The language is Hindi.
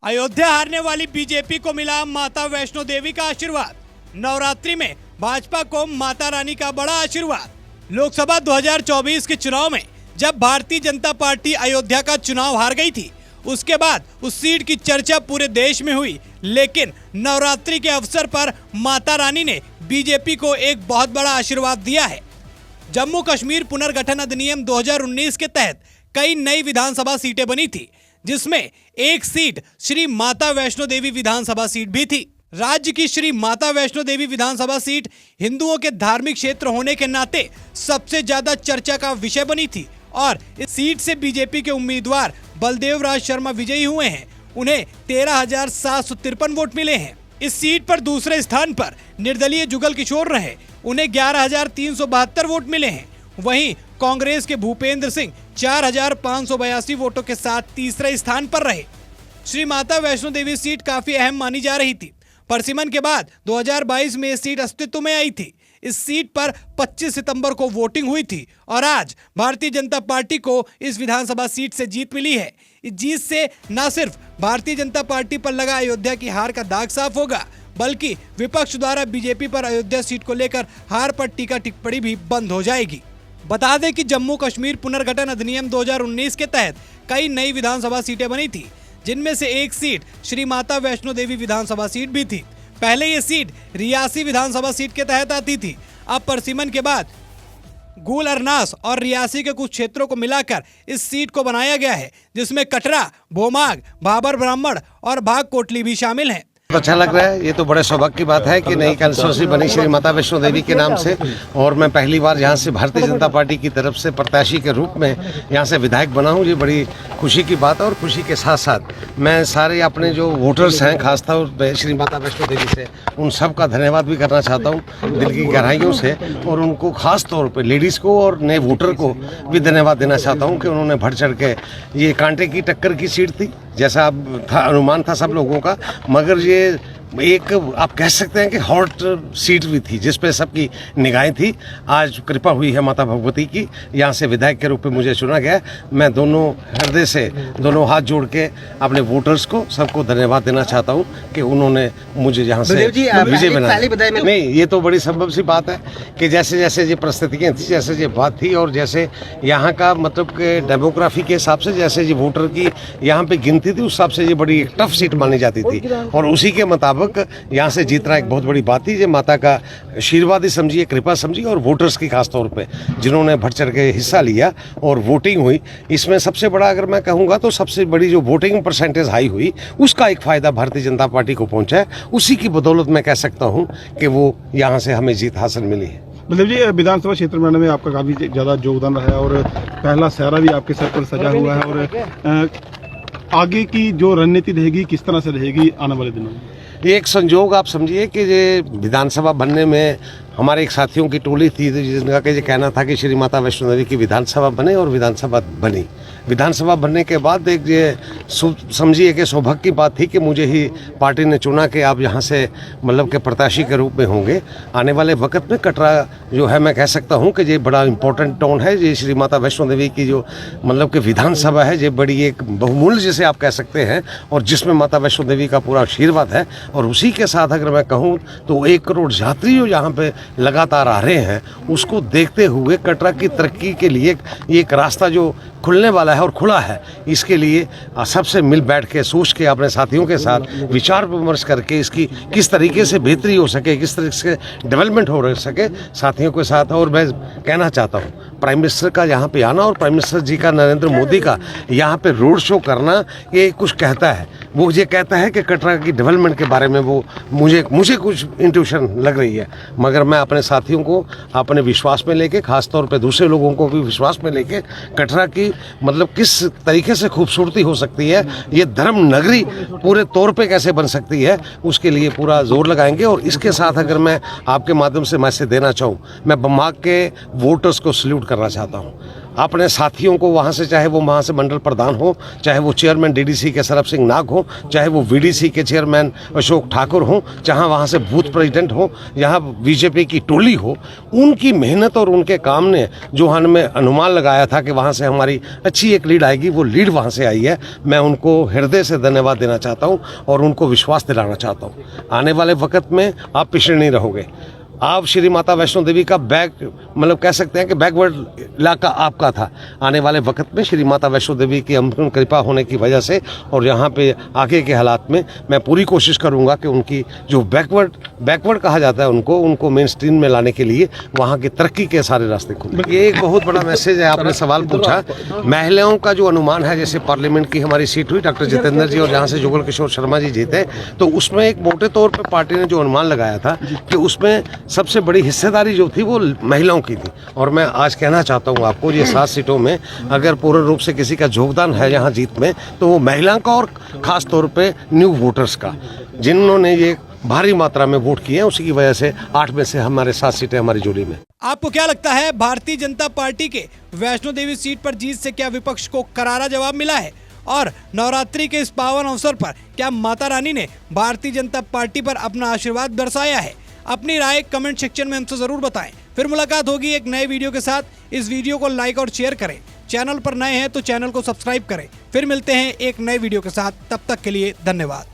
अयोध्या हारने वाली बीजेपी को मिला माता वैष्णो देवी का आशीर्वाद। नवरात्रि में भाजपा को माता रानी का बड़ा आशीर्वाद। लोकसभा 2024 के चुनाव में जब भारतीय जनता पार्टी अयोध्या का चुनाव हार गई थी, उसके बाद उस सीट की चर्चा पूरे देश में हुई, लेकिन नवरात्रि के अवसर पर माता रानी ने बीजेपी को एक बहुत बड़ा आशीर्वाद दिया है। जम्मू कश्मीर पुनर्गठन अधिनियम 2019 के तहत कई नई विधानसभा सीटें बनी थी, जिसमें एक सीट श्री माता वैष्णो देवी विधानसभा सीट भी थी। राज्य की श्री माता वैष्णो देवी विधानसभा सीट हिंदुओं के धार्मिक क्षेत्र होने के नाते सबसे ज्यादा चर्चा का विषय बनी थी और इस सीट से बीजेपी के उम्मीदवार बलदेव राज शर्मा विजयी हुए हैं। उन्हें 13,753 वोट मिले हैं। इस सीट पर दूसरे स्थान पर निर्दलीय जुगल किशोर रहे, उन्हें 11,372 वोट मिले हैं। वहीं कांग्रेस के भूपेंद्र सिंह 4,582 वोटों के साथ तीसरे स्थान पर रहे। श्री माता वैष्णो देवी सीट काफी अहम मानी जा रही थी। परसिमन के बाद 2022 में ये सीट अस्तित्व में आई थी। इस सीट पर 25 सितंबर को वोटिंग हुई थी और आज भारतीय जनता पार्टी को इस विधानसभा सीट से जीत मिली है। इस जीत से न सिर्फ भारतीय जनता पार्टी पर लगा अयोध्या की हार का दाग साफ होगा, बल्कि विपक्ष द्वारा बीजेपी पर अयोध्या सीट को लेकर हार पर टीका टिप्पणी भी बंद हो जाएगी। बता दें कि जम्मू कश्मीर पुनर्गठन अधिनियम 2019 के तहत कई नई विधानसभा सीटें बनी थी, जिनमें से एक सीट श्री माता वैष्णो देवी विधानसभा सीट भी थी। पहले ये सीट रियासी विधानसभा सीट के तहत आती थी। अब परसिमन के बाद गुल अरनास और रियासी के कुछ क्षेत्रों को मिलाकर इस सीट को बनाया गया है, जिसमें कटरा, भोमाग, भाबर ब्राह्मण और भाग कोटली भी शामिल हैं। अच्छा लग रहा है। ये तो बड़े सौभाग्य की बात है कि नई कंस्टिट्यूंसी बनी श्री माता वैष्णो देवी के नाम से, और मैं पहली बार यहाँ से भारतीय जनता पार्टी की तरफ से प्रत्याशी के रूप में यहाँ से विधायक बना हूँ। ये बड़ी खुशी की बात है और खुशी के साथ साथ मैं सारे अपने जो वोटर्स हैं, खासतौर पर श्री माता वैष्णो देवी से, उन सब का धन्यवाद भी करना चाहता हूँ दिल की गहराइयों से, और उनको खास तौर पर लेडीज़ को और नए वोटर को भी धन्यवाद देना चाहता हूँ कि उन्होंने बढ़ चढ़ के, ये कांटे की टक्कर की सीट थी जैसा था, अनुमान था सब लोगों का, मगर ये एक आप कह सकते हैं कि हॉट सीट भी थी जिस पे सबकी निगाहें थी। आज कृपा हुई है माता भगवती की, यहाँ से विधायक के रूप में मुझे चुना गया। मैं दोनों हृदय से दोनों हाथ जोड़ के अपने वोटर्स को सबको धन्यवाद देना चाहता हूँ कि उन्होंने मुझे यहाँ से विजय बनाया। नहीं, ये तो बड़ी संभव सी बात है कि जैसे जैसे ये परिस्थितियाँ थी, जैसे ये बात थी, और जैसे यहाँ का मतलब के डेमोग्राफी के हिसाब से जैसे ये वोटर की यहाँ पे गिनती थी, उस हिसाब से ये बड़ी टफ सीट मानी जाती थी, और उसी के मुताबिक यहाँ से जीतना एक बहुत बड़ी बात थी। ये माता का आशीर्वाद ही समझिए, कृपा समझिए, और वोटर्स की खास तौर पे जिन्होंने बढ़ चढ़ के हिस्सा लिया और वोटिंग हुई। इसमें सबसे बड़ा अगर मैं कहूँगा तो सबसे बड़ी जो वोटिंग परसेंटेज हाई हुई, उसका एक फ़ायदा भारतीय जनता पार्टी को पहुँचा है। उसी की बदौलत मैं कह सकता हूँ कि वो यहाँ से हमें जीत हासिल मिली है। मतलब जी, विधानसभा क्षेत्र बनाने में आपका काफ़ी ज़्यादा योगदान रहा है और पहला सहरा भी आपके सर पर सजा हुआ है, और आगे की जो रणनीति रहेगी किस तरह से रहेगी आने वाले दिनों में? ये एक संजोग आप समझिए कि ये विधानसभा बनने में हमारे एक साथियों की टोली थी जिनका कि ये कहना था कि श्री माता वैष्णो देवी की विधानसभा बने, और विधानसभा बनी। विधानसभा बनने के बाद एक ये समझिए कि सौभाग्य की बात थी कि मुझे ही पार्टी ने चुना कि आप यहाँ से मतलब के प्रत्याशी के रूप में होंगे। आने वाले वक्त में कटरा जो है, मैं कह सकता हूँ कि ये बड़ा इम्पोर्टेंट टाउन है। ये श्री माता वैष्णो देवी की जो मतलब कि विधानसभा है, ये बड़ी एक बहुमूल्य जिसे आप कह सकते हैं, और जिसमें माता वैष्णो देवी का पूरा आशीर्वाद है। और उसी के साथ अगर मैं कहूँ तो 1 करोड़ यात्री जो यहाँ पे लगातार आ रहे हैं, उसको देखते हुए कटरा की तरक्की के लिए एक रास्ता जो खुलने वाला है और खुला है, इसके लिए सबसे मिल बैठ के सोच के अपने साथियों के साथ विचार विमर्श करके इसकी किस तरीके से बेहतरी हो सके, किस तरीके से डेवलपमेंट हो सके साथियों के साथ। और मैं कहना चाहता हूँ प्राइम मिनिस्टर का यहाँ पे आना और प्राइम मिनिस्टर जी का, नरेंद्र मोदी का यहाँ पे रोड शो करना, ये कुछ कहता है। वो ये कहता है कि कटरा की डेवलपमेंट के बारे में वो मुझे कुछ इंट्यूशन लग रही है, मगर मैं अपने साथियों को अपने विश्वास में लेके, खासतौर पे दूसरे लोगों को भी विश्वास में लेके, कटरा की मतलब किस तरीके से खूबसूरती हो सकती है, ये धर्म नगरी पूरे तौर पे कैसे बन सकती है, उसके लिए पूरा जोर लगाएंगे। और इसके साथ अगर मैं आपके माध्यम से मैसेज देना चाहूँ, मैं बमाग के वोटर्स को सल्यूट करना चाहता हूँ। अपने साथियों को वहाँ से, चाहे वो वहाँ से मंडल प्रधान हो, चाहे वो चेयरमैन डीडीसी के सरब सिंह नाग हो, चाहे वो वीडीसी के चेयरमैन अशोक ठाकुर हो, चाहे वहाँ से बूथ प्रेसिडेंट हो, यहाँ बीजेपी की टोली हो, उनकी मेहनत और उनके काम ने जो हमें अनुमान लगाया था कि वहाँ से हमारी अच्छी एक लीड आएगी, वो लीड वहाँ से आई है। मैं उनको हृदय से धन्यवाद देना चाहता हूँ और उनको विश्वास दिलाना चाहता हूँ, आने वाले वक्त में आप पिछड़े नहीं रहोगे। आप श्री माता वैष्णो देवी का मतलब कह सकते हैं कि बैकवर्ड इलाका आपका था। आने वाले वक्त में श्री माता वैष्णो देवी की अमृत कृपा होने की वजह से और यहाँ पे आगे के हालात में मैं पूरी कोशिश करूँगा कि उनकी जो बैकवर्ड कहा जाता है उनको मेन स्ट्रीम में लाने के लिए वहाँ की तरक्की के सारे रास्ते खुले। ये एक बहुत बड़ा मैसेज है। आपने सवाल पूछा, महिलाओं का जो अनुमान है, जैसे पार्लियामेंट की हमारी सीट हुई, डॉक्टर जितेंद्र जी और जहाँ से जुगल किशोर शर्मा जी जीते, तो उसमें एक मोटे तौर पर पार्टी ने जो अनुमान लगाया था कि उसमें सबसे बड़ी हिस्सेदारी जो थी वो महिलाओं की थी। और मैं आज कहना चाहता हूँ आपको, ये 7 सीटों में अगर पूर्ण रूप से किसी का योगदान है यहाँ जीत में, तो वो महिलाओं का और खास तौर पे न्यू वोटर्स का, जिन्होंने ये भारी मात्रा में वोट किए हैं, उसी की वजह से 8 में से हमारे 7 सीटें हमारी जोड़ी में। आपको क्या लगता है, भारतीय जनता पार्टी के वैष्णो देवी सीट पर जीत से क्या विपक्ष को करारा जवाब मिला है? और नवरात्रि के इस पावन अवसर पर क्या माता रानी ने भारतीय जनता पार्टी पर अपना आशीर्वाद बरसाया है? अपनी राय कमेंट सेक्शन में हमसे जरूर बताएं। फिर मुलाकात होगी एक नए वीडियो के साथ। इस वीडियो को लाइक और शेयर करें। चैनल पर नए हैं तो चैनल को सब्सक्राइब करें। फिर मिलते हैं एक नए वीडियो के साथ। तब तक के लिए धन्यवाद।